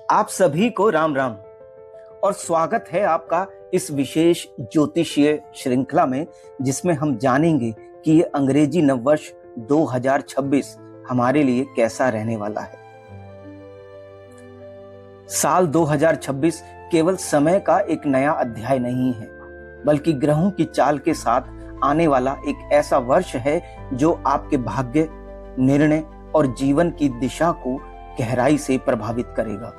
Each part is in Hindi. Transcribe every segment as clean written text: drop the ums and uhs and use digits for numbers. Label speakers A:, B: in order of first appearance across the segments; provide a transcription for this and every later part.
A: आप सभी को राम राम और स्वागत है आपका इस विशेष ज्योतिषीय श्रृंखला में, जिसमें हम जानेंगे कि ये अंग्रेजी नववर्ष 2026 हमारे लिए कैसा रहने वाला है। साल 2026 केवल समय का एक नया अध्याय नहीं है, बल्कि ग्रहों की चाल के साथ आने वाला एक ऐसा वर्ष है जो आपके भाग्य, निर्णय और जीवन की दिशा को गहराई से प्रभावित करेगा।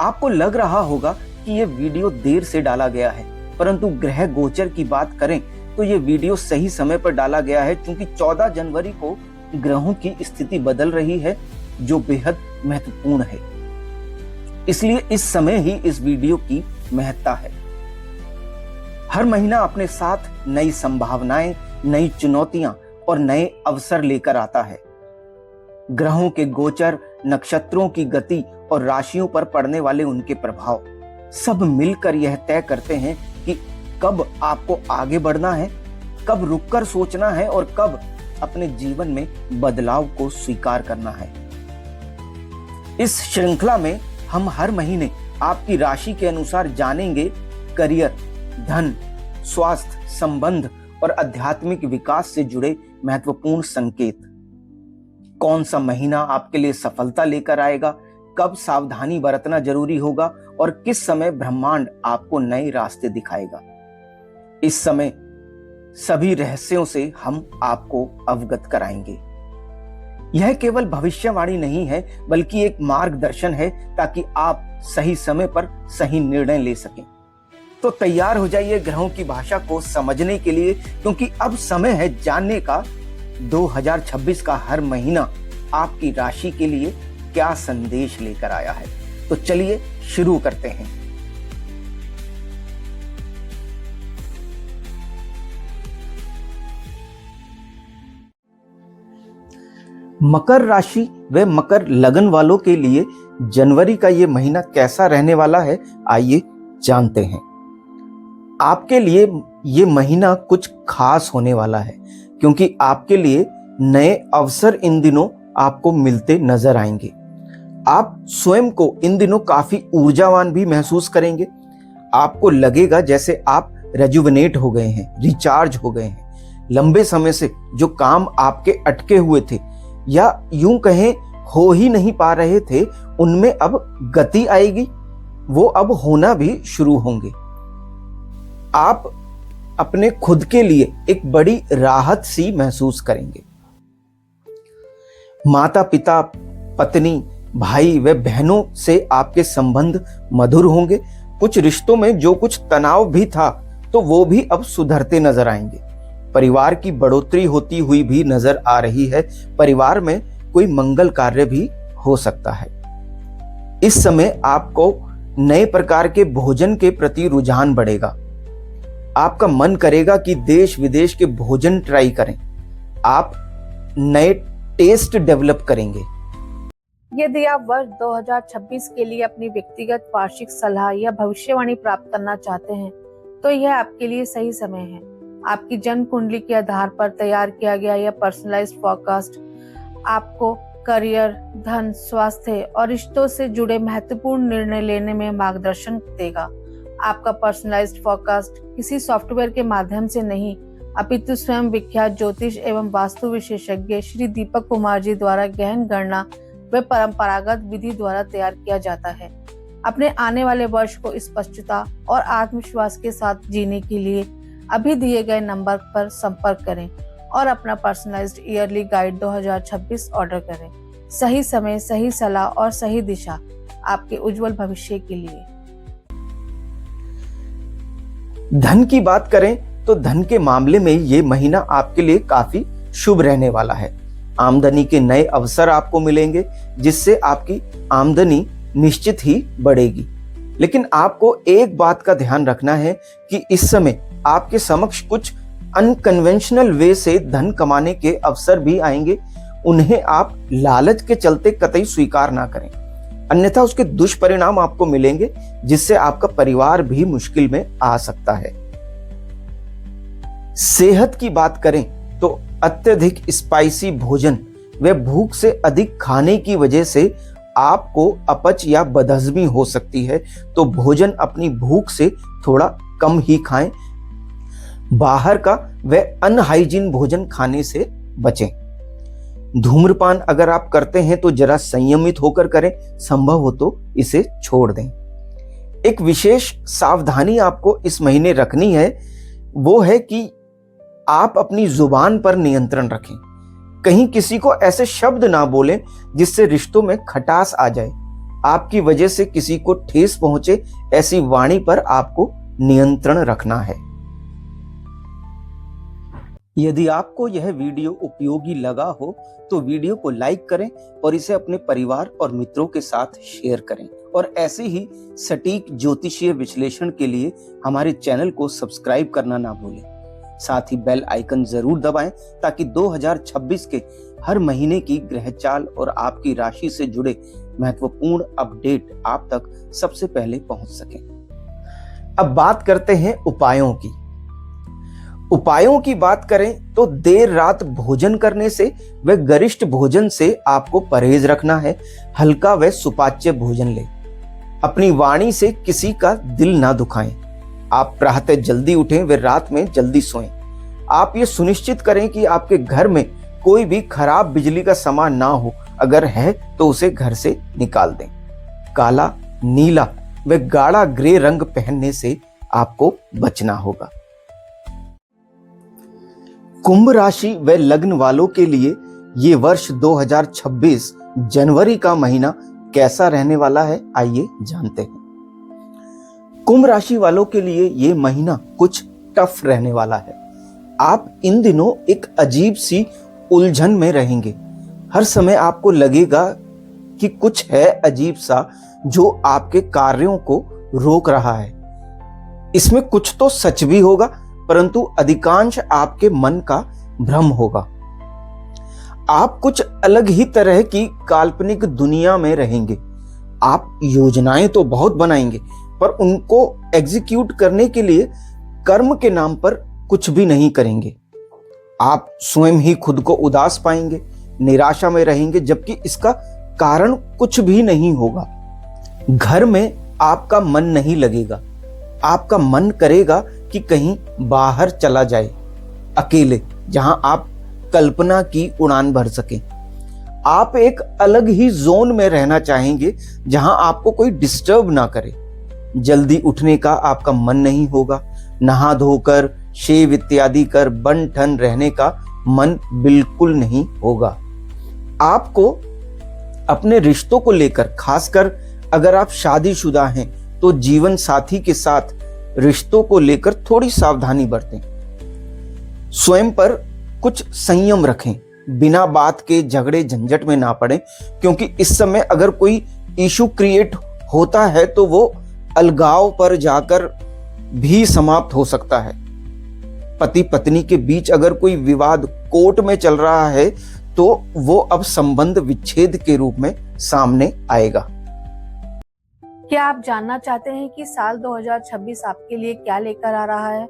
A: आपको लग रहा होगा कि यह वीडियो देर से डाला गया है, परंतु ग्रह गोचर की बात करें तो यह वीडियो सही समय पर डाला गया है, क्योंकि 14 जनवरी को ग्रहों की स्थिति बदल रही है, जो बेहद महत्वपूर्ण है। इसलिए इस समय ही इस वीडियो की महत्ता है। हर महीना अपने साथ नई संभावनाएं, नई चुनौतियां और नए अवसर लेकर आता है। ग्रहों के गोचर, नक्षत्रों की गति और राशियों पर पड़ने वाले उनके प्रभाव सब मिलकर यह तय करते हैं कि कब आपको आगे बढ़ना है, कब रुककर सोचना है और कब अपने जीवन में बदलाव को स्वीकार करना है। इस श्रृंखला में हम हर महीने आपकी राशि के अनुसार जानेंगे करियर, धन, स्वास्थ्य, संबंध और आध्यात्मिक विकास से जुड़े महत्वपूर्ण संकेत। कौन सा महीना आपके लिए सफलता लेकर आएगा, कब सावधानी बरतना जरूरी होगा और किस समय ब्रह्मांड आपको नए रास्ते दिखाएगा। इस समय सभी रहस्यों से हम आपको अवगत कराएंगे। यह केवल भविष्यवाणी नहीं है, बल्कि एक मार्गदर्शन है, ताकि आप सही समय पर सही निर्णय ले सकें। तो तैयार हो जाइए ग्रहों की भाषा को समझने के लिए, क्योंकि अब समय है जानने का 2026 का हर महीना आपकी राशि के लिए क्या संदेश लेकर आया है। तो चलिए शुरू करते हैं। मकर राशि व मकर लगन वालों के लिए जनवरी का ये महीना कैसा रहने वाला है, आइए जानते हैं। आपके लिए ये महीना कुछ खास होने वाला है, क्योंकि आपके लिए नए अवसर इन दिनों आपको मिलते नजर आएंगे। आप स्वयं को इन दिनों काफी ऊर्जावान भी महसूस करेंगे। आपको लगेगा जैसे आप रेजुविनेट हो गए हैं, रिचार्ज हो गए हैं। लंबे समय से जो काम आपके अटके हुए थे या यूं कहें हो ही नहीं पा रहे थे, उनमें अब गति आएगी, वो अब होना भी शुरू होंगे। आप अपने खुद के लिए एक बड़ी राहत सी महसूस करेंगे। माता पिता, पत्नी, भाई व बहनों से आपके संबंध मधुर होंगे। कुछ रिश्तों में जो कुछ तनाव भी था, तो वो भी अब सुधरते नजर आएंगे। परिवार की बढ़ोतरी होती हुई भी नजर आ रही है। परिवार में कोई मंगल कार्य भी हो सकता है। इस समय आपको नए प्रकार के भोजन के प्रति रुझान बढ़ेगा। आपका मन करेगा कि देश विदेश के भोजन ट्राई करें। आप नए टेस्ट डेवलप करेंगे।
B: यदि आप वर्ष 2026 के लिए अपनी व्यक्तिगत वार्षिक सलाह या भविष्यवाणी प्राप्त करना चाहते हैं, तो यह आपके लिए सही समय है। आपकी जन्म कुंडली के आधार पर तैयार किया गया यह पर्सनलाइज्ड फोरकास्ट आपको करियर, धन, स्वास्थ्य और रिश्तों से जुड़े महत्वपूर्ण निर्णय लेने में मार्गदर्शन देगा। आपका पर्सनलाइज्ड फोरकास्ट किसी सॉफ्टवेयर के माध्यम से नहीं, अपितु स्वयं विख्यात ज्योतिष एवं वास्तु विशेषज्ञ श्री दीपक कुमार जी द्वारा गहन गणना व परंपरागत विधि द्वारा तैयार किया जाता है। अपने आने वाले वर्ष को स्पष्टता और आत्मविश्वास के साथ जीने के लिए अभी दिए गए नंबर पर संपर्क करें और अपना पर्सनलाइज्ड ईयरली गाइड 2026 ऑर्डर करें। सही समय, सही सलाह और सही दिशा आपके उज्जवल भविष्य के लिए।
A: धन की बात करें तो धन के मामले में ये महीना आपके लिए काफी शुभ रहने वाला है। आमदनी के नए अवसर आपको मिलेंगे, जिससे आपकी आमदनी निश्चित ही बढ़ेगी। लेकिन आपको एक बात का ध्यान रखना है कि इस समय आपके समक्ष कुछ अनकन्वेंशनल वे से धन कमाने के अवसर भी आएंगे। उन्हें आप लालच के चलते कतई स्वीकार ना करें, अन्यथा उसके दुष्परिणाम आपको मिलेंगे, जिससे आपका परिवार भी मुश्किल में आ सकता है। सेहत की बात करें तो अत्यधिक स्पाइसी भोजन व भूख से अधिक खाने की वजह से आपको अपच या बदहजमी हो सकती है तो भोजन अपनी भूख से थोड़ा कम ही खाएं। बाहर का व अनहाइजीन भोजन खाने से बचें। धूम्रपान अगर आप करते हैं तो जरा संयमित होकर करें, संभव हो तो इसे छोड़ दें। एक विशेष सावधानी आपको इस महीने रखनी है, वो है कि आप अपनी जुबान पर नियंत्रण रखें। कहीं किसी को ऐसे शब्द ना बोलें जिससे रिश्तों में खटास आ जाए। आपकी वजह से किसी को ठेस पहुंचे, ऐसी वाणी पर आपको नियंत्रण रखना है। यदि आपको यह वीडियो उपयोगी लगा हो तो वीडियो को लाइक करें और इसे अपने परिवार और मित्रों के साथ शेयर करें। और ऐसे ही सटीक ज्योतिषीय विश्लेषण के लिए हमारे चैनल को सब्सक्राइब करना ना भूलें। साथ ही बेल आइकन जरूर दबाएं ताकि 2026 के हर महीने की ग्रहचाल और आपकी राशि से जुड़े महत्वपूर्ण अपडेट आप तक सबसे पहले पहुंच सकें। अब बात करते हैं उपायों की। उपायों की बात करें तो देर रात भोजन करने से व गरिष्ठ भोजन से आपको परहेज रखना है। हल्का व सुपाच्य भोजन लें। अपनी वाणी से किसी का दिल ना दुखाएं। आप प्रातः जल्दी उठें व रात में जल्दी सोएं। आप ये सुनिश्चित करें कि आपके घर में कोई भी खराब बिजली का सामान ना हो, अगर है तो उसे घर से निकाल दें। काला, नीला व गाढ़ा ग्रे रंग पहनने से आपको बचना होगा। कुंभ राशि व लग्न वालों के लिए ये वर्ष 2026 जनवरी का महीना कैसा रहने वाला है, आइए जानते हैं। कुंभ राशि वालों के लिए ये महीना कुछ टफ रहने वाला है। आप इन दिनों एक अजीब सी उलझन में रहेंगे। हर समय आपको लगेगा कि कुछ है अजीब सा जो आपके कार्यों को रोक रहा है। इसमें कुछ तो सच भी होगा, परंतु अधिकांश आपके मन का भ्रम होगा। आप कुछ अलग ही तरह की काल्पनिक दुनिया में रहेंगे। आप योजनाएं तो बहुत बनाएंगे, पर उनको एग्जीक्यूट करने के लिए कर्म के नाम पर कुछ भी नहीं करेंगे। आप स्वयं ही खुद को उदास पाएंगे, निराशा में रहेंगे, जबकि इसका कारण कुछ भी नहीं होगा। घर में आपका मन नहीं लगेगा। आपका मन करेगा कि कहीं बाहर चला जाए, अकेले, जहां आप कल्पना की उड़ान भर सकें। आप एक अलग ही जोन में रहना चाहेंगे जहां आपको कोई डिस्टर्ब ना करे। जल्दी उठने का आपका मन नहीं होगा। नहा धोकर, शेव इत्यादि कर बन ठन रहने का मन बिल्कुल नहीं होगा। आपको अपने रिश्तों को लेकर, खासकर अगर आप शादीशुदा हैं तो जीवन साथी के साथ रिश्तों को लेकर थोड़ी सावधानी बरतें। स्वयं पर कुछ संयम रखें। बिना बात के झगड़े झंझट में ना पड़ें, क्योंकि इस समय अगर कोई इशू क्रिएट होता है तो वो अलगाव पर जाकर भी समाप्त हो सकता है। पति पत्नी के बीच अगर कोई विवाद कोर्ट में चल रहा है तो वो अब संबंध विच्छेद के रूप में सामने आएगा।
B: क्या आप जानना चाहते हैं कि साल 2026 आपके लिए क्या लेकर आ रहा है?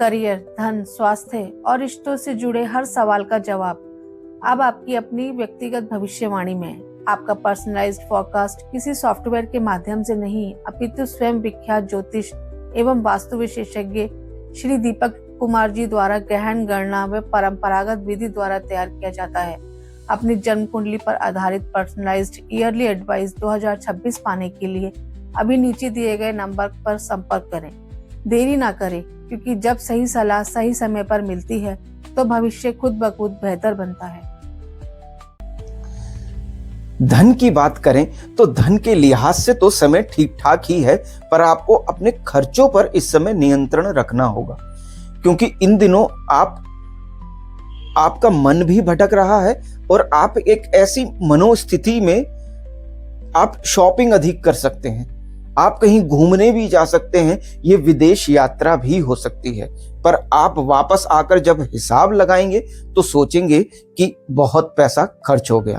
B: करियर, धन, स्वास्थ्य और रिश्तों से जुड़े हर सवाल का जवाब अब आपकी अपनी व्यक्तिगत भविष्यवाणी में है। आपका पर्सनलाइज्ड फोरकास्ट किसी सॉफ्टवेयर के माध्यम से नहीं, अपितु स्वयं विख्यात ज्योतिष एवं वास्तु विशेषज्ञ श्री दीपक कुमार जी द्वारा गहन गणना व परंपरागत विधि द्वारा तैयार किया जाता है। अपनी जन्म कुंडली पर आधारित पर्सनलाइज्ड ईयरली एडवाइस 2026 पाने के लिए अभी नीचे दिए गए नंबर पर संपर्क करें। देरी ना करें, क्योंकि जब सही सलाह सही समय पर मिलती है तो भविष्य खुद ब खुद बेहतर बनता है।
A: धन की बात करें तो धन के लिहाज से तो समय ठीक ठाक ही है, पर आपको अपने खर्चों पर इस समय नियंत्रण रखना होगा, क्योंकि इन दिनों आपका मन भी भटक रहा है और आप एक ऐसी मनोस्थिति में आप शॉपिंग अधिक कर सकते हैं। आप कहीं घूमने भी जा सकते हैं, ये विदेश यात्रा भी हो सकती है, पर आप वापस आकर जब हिसाब लगाएंगे तो सोचेंगे कि बहुत पैसा खर्च हो गया।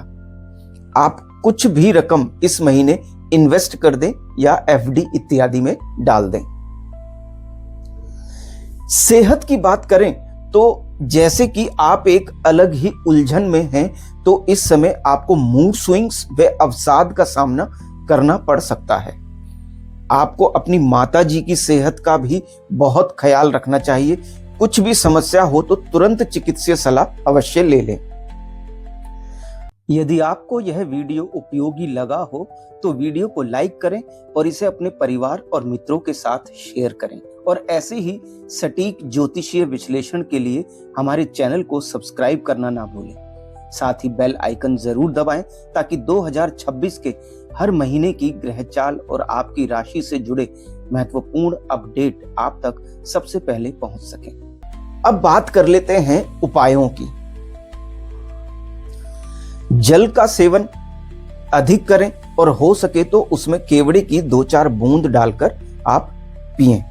A: आप कुछ भी रकम इस महीने इन्वेस्ट कर दें या एफडी इत्यादि में डाल दें। सेहत की बात करें तो जैसे कि आप एक अलग ही उलझन में हैं, तो इस समय आपको मूड स्विंग्स व अवसाद का सामना करना पड़ सकता है। आपको अपनी माता जी की सेहत का भी बहुत ख्याल रखना चाहिए। कुछ भी समस्या हो तो तुरंत चिकित्सीय सलाह अवश्य ले लें। यदि आपको यह वीडियो उपयोगी लगा हो तो वीडियो को लाइक करें और इसे अपने परिवार और मित्रों के साथ शेयर करें। और ऐसे ही सटीक ज्योतिषीय विश्लेषण के लिए हमारे चैनल को सब्सक्राइब करना ना भूलें। साथ ही बेल आइकन जरूर दबाएं ताकि 2026 के हर महीने की ग्रहचाल और आपकी राशि से जुड़े महत्वपूर्ण अपडेट आप तक सबसे पहले पहुंच सकें। अब बात कर लेते हैं उपायों की। जल का सेवन अधिक करें और हो सके तो उसमें केवड़े की 2-4 बूंद डालकर आप पिएं।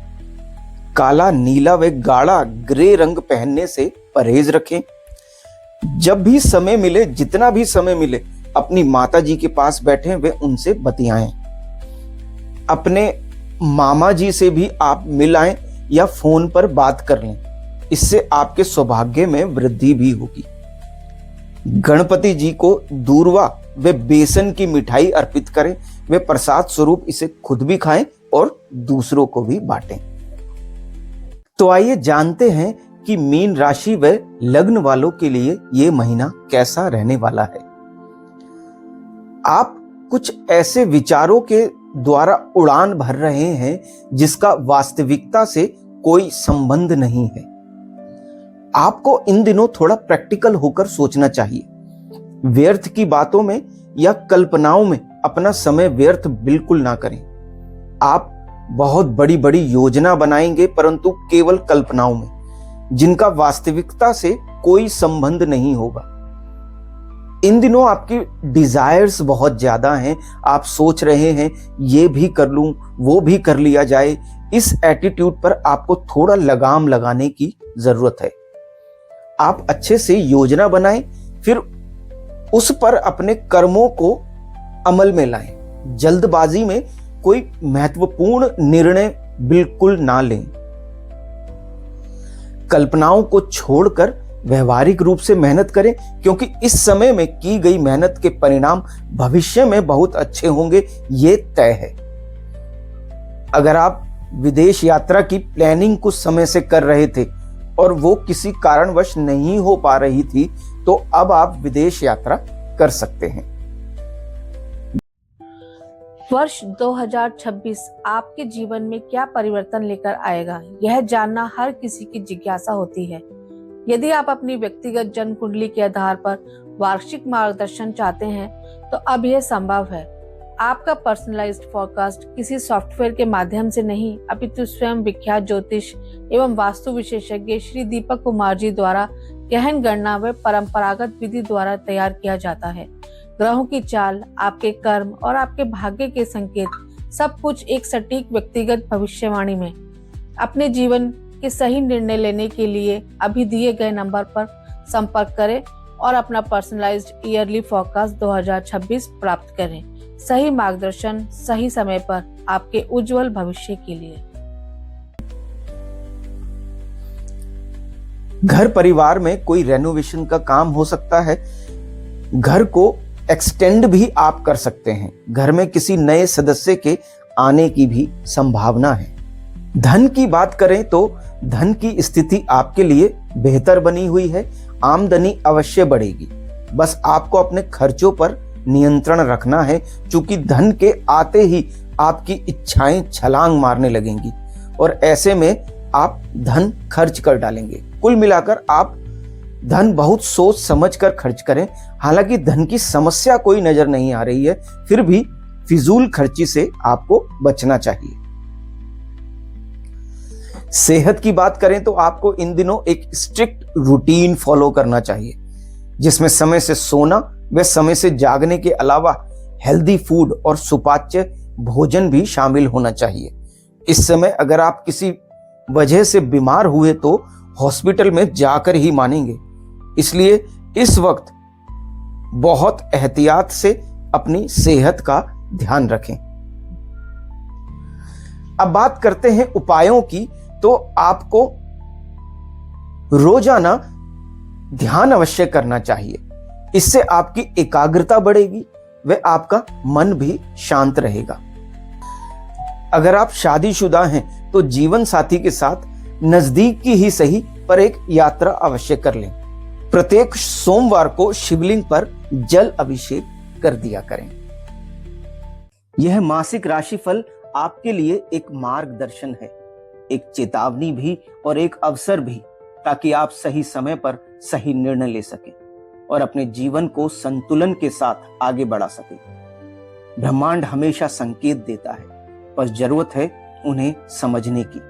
A: काला, नीला व गाढ़ा ग्रे रंग पहनने से परहेज रखें। जब भी समय मिले, जितना भी समय मिले, अपनी माता जी के पास बैठें वे उनसे बतियाएं। अपने मामा जी से भी आप मिल आएं या फोन पर बात कर लें। इससे आपके सौभाग्य में वृद्धि भी होगी। गणपति जी को दूर्वा व बेसन की मिठाई अर्पित करें। वे प्रसाद स्वरूप इसे खुद भी खाएं और दूसरों को भी बांटें। तो आइए जानते हैं कि मीन राशि व लग्न वालों के लिए ये महीना कैसा रहने वाला है। आप कुछ ऐसे विचारों के द्वारा उड़ान भर रहे हैं जिसका वास्तविकता से कोई संबंध नहीं है। आपको इन दिनों थोड़ा प्रैक्टिकल होकर सोचना चाहिए। व्यर्थ की बातों में या कल्पनाओं में अपना समय व्यर्थ बिल्कुल ना करें। आप बहुत बड़ी बड़ी योजना बनाएंगे परंतु केवल कल्पनाओं में, जिनका वास्तविकता से कोई संबंध नहीं होगा। इन दिनों आपकी डिजायर्स बहुत ज्यादा हैं। आप सोच रहे हैं ये भी कर लूं, वो भी कर लिया जाए। इस एटीट्यूड पर आपको थोड़ा लगाम लगाने की जरूरत है। आप अच्छे से योजना बनाएं, फिर उस पर अपने कर्मों को अमल में लाएं। जल्दबाजी में कोई महत्वपूर्ण निर्णय बिल्कुल ना लें। कल्पनाओं को छोड़कर व्यवहारिक रूप से मेहनत करें, क्योंकि इस समय में की गई मेहनत के परिणाम भविष्य में बहुत अच्छे होंगे, ये तय है। अगर आप विदेश यात्रा की प्लानिंग कुछ समय से कर रहे थे और वो किसी कारणवश नहीं हो पा रही थी, तो अब आप विदेश यात्रा कर सकते हैं।
B: वर्ष 2026 आपके जीवन में क्या परिवर्तन लेकर आएगा, यह जानना हर किसी की जिज्ञासा होती है। यदि आप अपनी व्यक्तिगत जन्म कुंडली के आधार पर वार्षिक मार्गदर्शन चाहते हैं तो अब यह संभव है। आपका पर्सनलाइज्ड फोरकास्ट किसी सॉफ्टवेयर के माध्यम से नहीं, अपितु स्वयं विख्यात ज्योतिष एवं वास्तु विशेषज्ञ श्री दीपक कुमार जी द्वारा गहन गणना व परंपरागत विधि द्वारा तैयार किया जाता है। ग्रहों की चाल, आपके कर्म और आपके भाग्य के संकेत, सब कुछ एक सटीक व्यक्तिगत भविष्यवाणी में। अपने जीवन के सही निर्णय लेने के लिए अभी दिए गए नंबर पर संपर्क करें और अपना पर्सनलाइज्ड ईयरली फोरकास्ट 2026 प्राप्त करें। सही मार्गदर्शन सही समय पर आपके उज्जवल भविष्य के लिए।
A: घर परिवार में कोई रेनोवेशन का काम हो सकता है। घर को एक्सटेंड भी आप कर सकते हैं। घर में किसी नए सदस्य के आने की भी संभावना है। धन की बात करें तो धन की स्थिति आपके लिए बेहतर बनी हुई है। आमदनी अवश्य बढ़ेगी, बस आपको अपने खर्चों पर नियंत्रण रखना है, क्योंकि धन के आते ही आपकी इच्छाएं छलांग मारने लगेंगी और ऐसे में आप धन खर्च कर डालेंगे। कुल मिलाकर आप धन बहुत सोच समझ कर खर्च करें। हालांकि धन की समस्या कोई नजर नहीं आ रही है, फिर भी फिजूल खर्ची से आपको बचना चाहिए। सेहत की बात करें तो आपको इन दिनों एक स्ट्रिक्ट रूटीन फॉलो करना चाहिए, जिसमें समय से सोना व समय से जागने के अलावा हेल्दी फूड और सुपाच्य भोजन भी शामिल होना चाहिए। इस समय अगर आप किसी वजह से बीमार हुए तो हॉस्पिटल में जाकर ही मानेंगे, इसलिए इस वक्त बहुत एहतियात से अपनी सेहत का ध्यान रखें। अब बात करते हैं उपायों की। तो आपको रोजाना ध्यान अवश्य करना चाहिए। इससे आपकी एकाग्रता बढ़ेगी व आपका मन भी शांत रहेगा। अगर आप शादीशुदा हैं तो जीवन साथी के साथ नजदीक की ही सही पर एक यात्रा अवश्य कर लें। प्रत्येक सोमवार को शिवलिंग पर जल अभिषेक कर दिया करें। यह मासिक राशिफल आपके लिए एक मार्गदर्शन है, एक चेतावनी भी और एक अवसर भी, ताकि आप सही समय पर सही निर्णय ले सकें और अपने जीवन को संतुलन के साथ आगे बढ़ा सकें। ब्रह्मांड हमेशा संकेत देता है, पर जरूरत है उन्हें समझने की।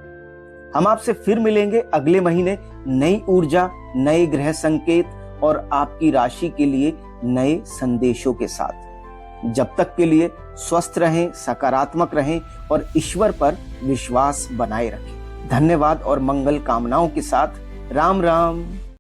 A: हम आपसे फिर मिलेंगे अगले महीने नई ऊर्जा, नए ग्रह संकेत और आपकी राशि के लिए नए संदेशों के साथ। जब तक के लिए स्वस्थ रहें, सकारात्मक रहें और ईश्वर पर विश्वास बनाए रखें। धन्यवाद और मंगल कामनाओं के साथ राम राम।